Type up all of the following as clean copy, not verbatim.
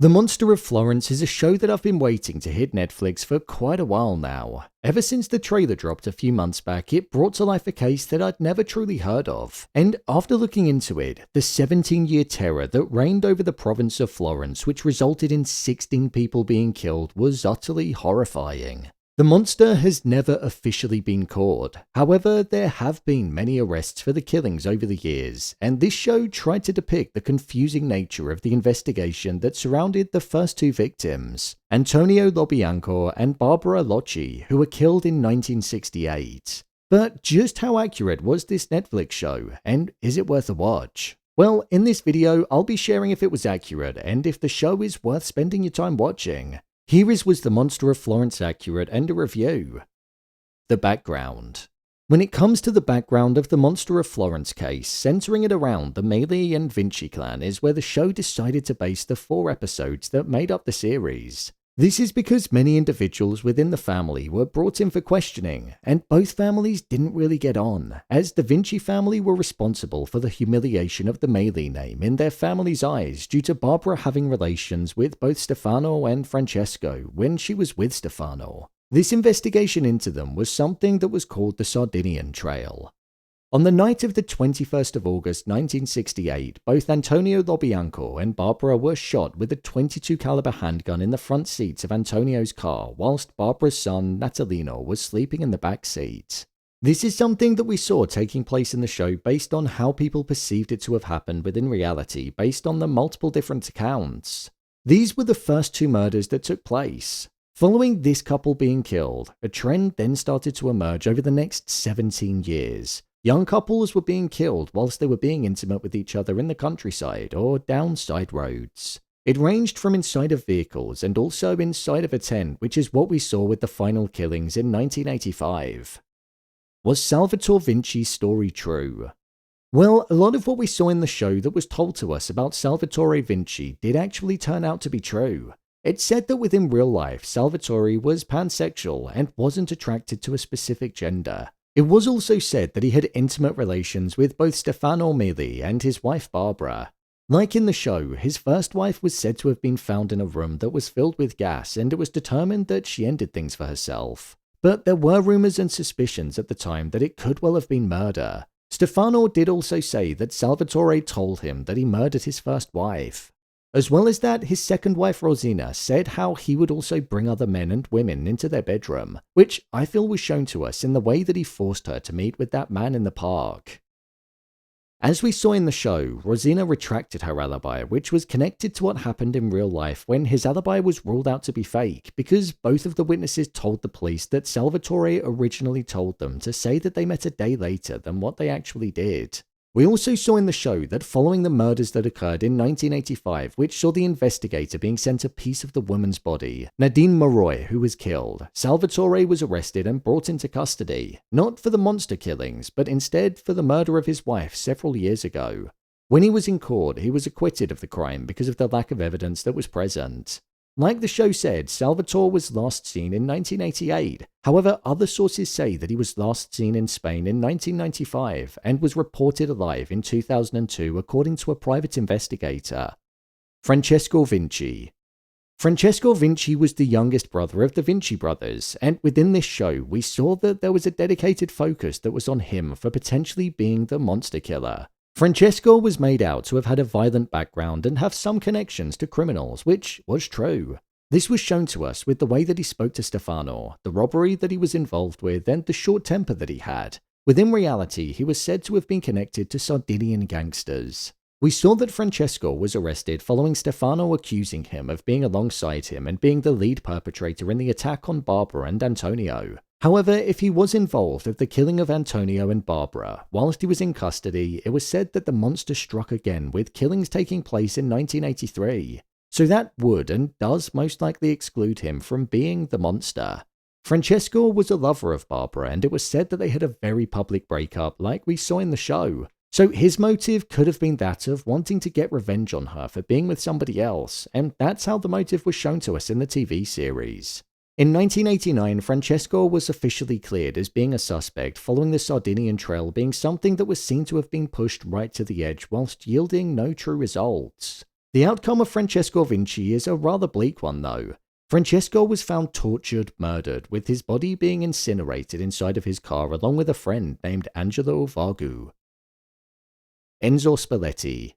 The Monster of Florence is a show that I've been waiting to hit Netflix for quite a while now. Ever since the trailer dropped a few months back, it brought to life a case that I'd never truly heard of. And after looking into it, the 17-year terror that reigned over the province of Florence, which resulted in 16 people being killed, was utterly horrifying. The monster has never officially been caught. However, there have been many arrests for the killings over the years, and this show tried to depict the confusing nature of the investigation that surrounded the first two victims, Antonio Bianco and Barbara Locci, who were killed in 1968. But just how accurate was this Netflix show, and is it worth a watch? Well, in this video, I'll be sharing if it was accurate and if the show is worth spending your time watching. Here was the Monster of Florence accurate and a review. The background. When it comes to the background of the Monster of Florence case, centering it around the Mele and Vinci clan is where the show decided to base the 4 episodes that made up the series. This is because many individuals within the family were brought in for questioning, and both families didn't really get on, as the Vinci family were responsible for the humiliation of the Mele name in their family's eyes due to Barbara having relations with both Stefano and Francesco when she was with Stefano. This investigation into them was something that was called the Sardinian Trail. On the night of the 21st of August 1968, both Antonio Bianco and Barbara were shot with a .22 caliber handgun in the front seats of Antonio's car, whilst Barbara's son, Natalino, was sleeping in the back seat. This is something that we saw taking place in the show based on how people perceived it to have happened within reality based on the multiple different accounts. These were the first 2 murders that took place. Following this couple being killed, a trend then started to emerge over the next 17 years. Young couples were being killed whilst they were being intimate with each other in the countryside or down side roads. It ranged from inside of vehicles and also inside of a tent, which is what we saw with the final killings in 1985. Was Salvatore Vinci's story true? Well, a lot of what we saw in the show that was told to us about Salvatore Vinci did actually turn out to be true. It said that within real life, Salvatore was pansexual and wasn't attracted to a specific gender. It was also said that he had intimate relations with both Stefano Mele and his wife Barbara. Like in the show, his first wife was said to have been found in a room that was filled with gas, and it was determined that she ended things for herself. But there were rumors and suspicions at the time that it could well have been murder. Stefano did also say that Salvatore told him that he murdered his first wife. As well as that, his second wife Rosina said how he would also bring other men and women into their bedroom, which I feel was shown to us in the way that he forced her to meet with that man in the park. As we saw in the show, Rosina retracted her alibi, which was connected to what happened in real life when his alibi was ruled out to be fake, because both of the witnesses told the police that Salvatore originally told them to say that they met a day later than what they actually did. We also saw in the show that following the murders that occurred in 1985, which saw the investigator being sent a piece of the woman's body, Nadine Maroy, who was killed, Salvatore was arrested and brought into custody, not for the monster killings, but instead for the murder of his wife several years ago. When he was in court, he was acquitted of the crime because of the lack of evidence that was present. Like the show said, Salvatore was last seen in 1988. However, other sources say that he was last seen in Spain in 1995 and was reported alive in 2002 according to a private investigator. Francesco Vinci. Francesco Vinci was the youngest brother of the Vinci brothers, and within this show we saw that there was a dedicated focus that was on him for potentially being the monster killer. Francesco was made out to have had a violent background and have some connections to criminals, which was true. This was shown to us with the way that he spoke to Stefano, the robbery that he was involved with, and the short temper that he had. Within reality, he was said to have been connected to Sardinian gangsters. We saw that Francesco was arrested following Stefano accusing him of being alongside him and being the lead perpetrator in the attack on Barbara and Antonio. However, if he was involved with the killing of Antonio and Barbara, whilst he was in custody, it was said that the monster struck again, with killings taking place in 1983. So that would and does most likely exclude him from being the monster. Francesco was a lover of Barbara, and it was said that they had a very public breakup like we saw in the show. So his motive could have been that of wanting to get revenge on her for being with somebody else, and that's how the motive was shown to us in the TV series. In 1989, Francesco was officially cleared as being a suspect following the Sardinian Trail being something that was seen to have been pushed right to the edge whilst yielding no true results. The outcome of Francesco Vinci is a rather bleak one though. Francesco was found tortured, murdered, with his body being incinerated inside of his car along with a friend named Angelo Vargu. Enzo Spalletti.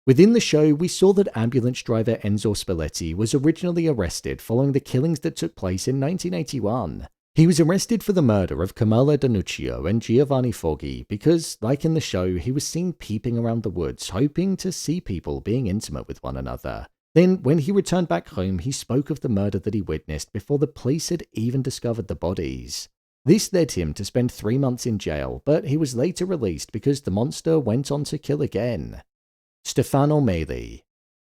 Within the show, we saw that ambulance driver Enzo Spalletti was originally arrested following the killings that took place in 1981. He was arrested for the murder of Carmela Danuccio and Giovanni Foggi because, like in the show, he was seen peeping around the woods hoping to see people being intimate with one another. Then, when he returned back home, he spoke of the murder that he witnessed before the police had even discovered the bodies. This led him to spend 3 months in jail, but he was later released because the monster went on to kill again. Stefano Mele.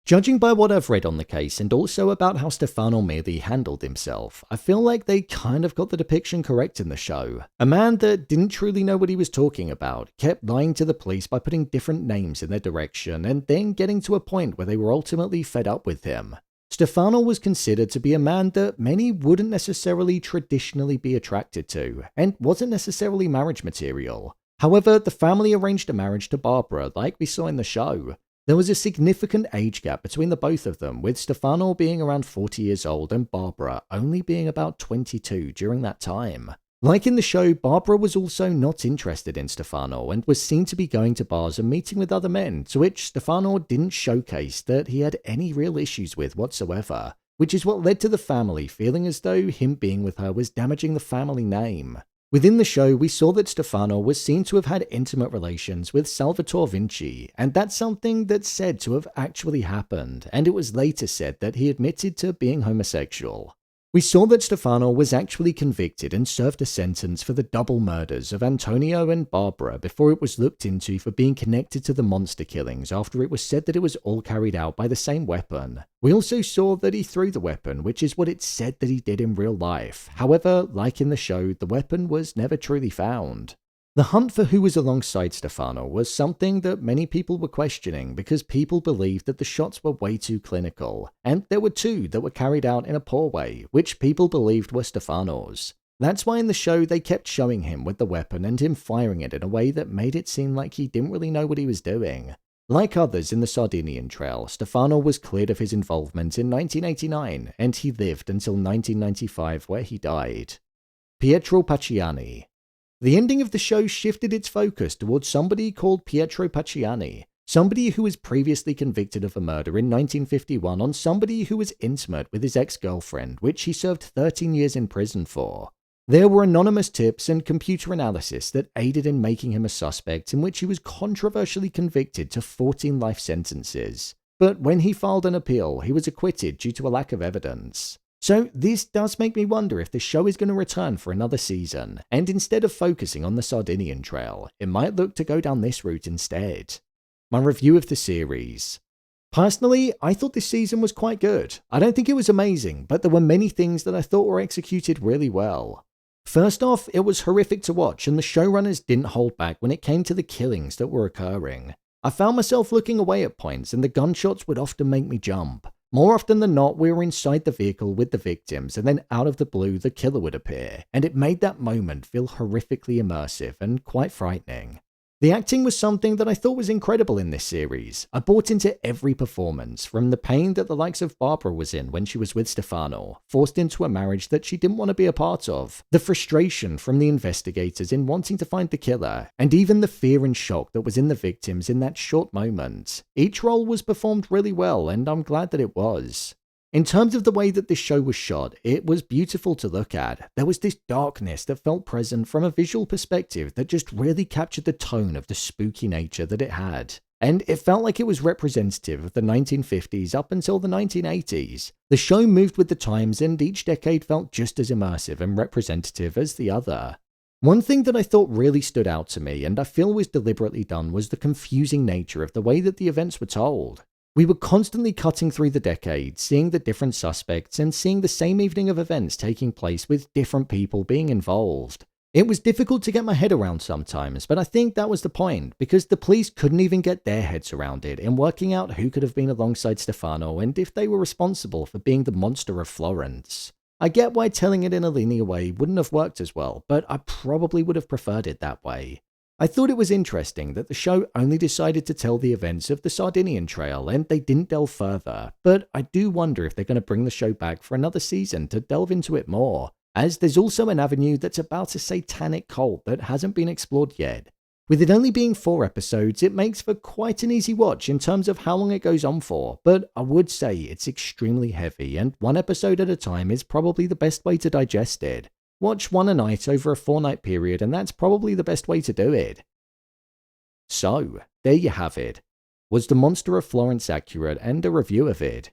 Judging by what I've read on the case and also about how Stefano Mele handled himself, I feel like they kind of got the depiction correct in the show. A man that didn't truly know what he was talking about, kept lying to the police by putting different names in their direction and then getting to a point where they were ultimately fed up with him. Stefano was considered to be a man that many wouldn't necessarily traditionally be attracted to, and wasn't necessarily marriage material. However, the family arranged a marriage to Barbara like we saw in the show. There was a significant age gap between the both of them, with Stefano being around 40 years old and Barbara only being about 22 during that time. Like in the show, Barbara was also not interested in Stefano and was seen to be going to bars and meeting with other men, to which Stefano didn't showcase that he had any real issues with whatsoever, which is what led to the family feeling as though him being with her was damaging the family name. Within the show, we saw that Stefano was seen to have had intimate relations with Salvatore Vinci, and that's something that's said to have actually happened, and it was later said that he admitted to being homosexual. We saw that Stefano was actually convicted and served a sentence for the double murders of Antonio and Barbara before it was looked into for being connected to the monster killings after it was said that it was all carried out by the same weapon. We also saw that he threw the weapon, which is what it's said that he did in real life. However, like in the show, the weapon was never truly found. The hunt for who was alongside Stefano was something that many people were questioning because people believed that the shots were way too clinical, and there were 2 that were carried out in a poor way, which people believed were Stefano's. That's why in the show they kept showing him with the weapon and him firing it in a way that made it seem like he didn't really know what he was doing. Like others in the Sardinian Trail, Stefano was cleared of his involvement in 1989, and he lived until 1995 where he died. Pietro Pacciani. The ending of the show shifted its focus towards somebody called Pietro Pacciani, somebody who was previously convicted of a murder in 1951 on somebody who was intimate with his ex-girlfriend, which he served 13 years in prison for. There were anonymous tips and computer analysis that aided in making him a suspect, in which he was controversially convicted to 14 life sentences. But when he filed an appeal, he was acquitted due to a lack of evidence. So this does make me wonder if the show is going to return for another season, and instead of focusing on the Sardinian Trail, it might look to go down this route instead. My review of the series. Personally, I thought this season was quite good. I don't think it was amazing, but there were many things that I thought were executed really well. First off, it was horrific to watch, and the showrunners didn't hold back when it came to the killings that were occurring. I found myself looking away at points, and the gunshots would often make me jump. More often than not, we were inside the vehicle with the victims, and then out of the blue, the killer would appear, and it made that moment feel horrifically immersive and quite frightening. The acting was something that I thought was incredible in this series. I bought into every performance, from the pain that the likes of Barbara was in when she was with Stefano, forced into a marriage that she didn't want to be a part of, the frustration from the investigators in wanting to find the killer, and even the fear and shock that was in the victims in that short moment. Each role was performed really well, and I'm glad that it was. In terms of the way that this show was shot, it was beautiful to look at. There was this darkness that felt present from a visual perspective that just really captured the tone of the spooky nature that it had. And it felt like it was representative of the 1950s up until the 1980s. The show moved with the times, and each decade felt just as immersive and representative as the other. One thing that I thought really stood out to me, and I feel was deliberately done, was the confusing nature of the way that the events were told. We were constantly cutting through the decades, seeing the different suspects and seeing the same evening of events taking place with different people being involved. It was difficult to get my head around sometimes, but I think that was the point, because the police couldn't even get their heads around it in working out who could have been alongside Stefano and if they were responsible for being the Monster of Florence. I get why telling it in a linear way wouldn't have worked as well, but I probably would have preferred it that way. I thought it was interesting that the show only decided to tell the events of the Sardinian Trail and they didn't delve further, but I do wonder if they're going to bring the show back for another season to delve into it more, as there's also an avenue that's about a satanic cult that hasn't been explored yet. With it only being 4 episodes, it makes for quite an easy watch in terms of how long it goes on for, but I would say it's extremely heavy and 1 episode at a time is probably the best way to digest it. Watch 1 a night over a 4-night period and that's probably the best way to do it. So, there you have it. Was the Monster of Florence accurate, and a review of it?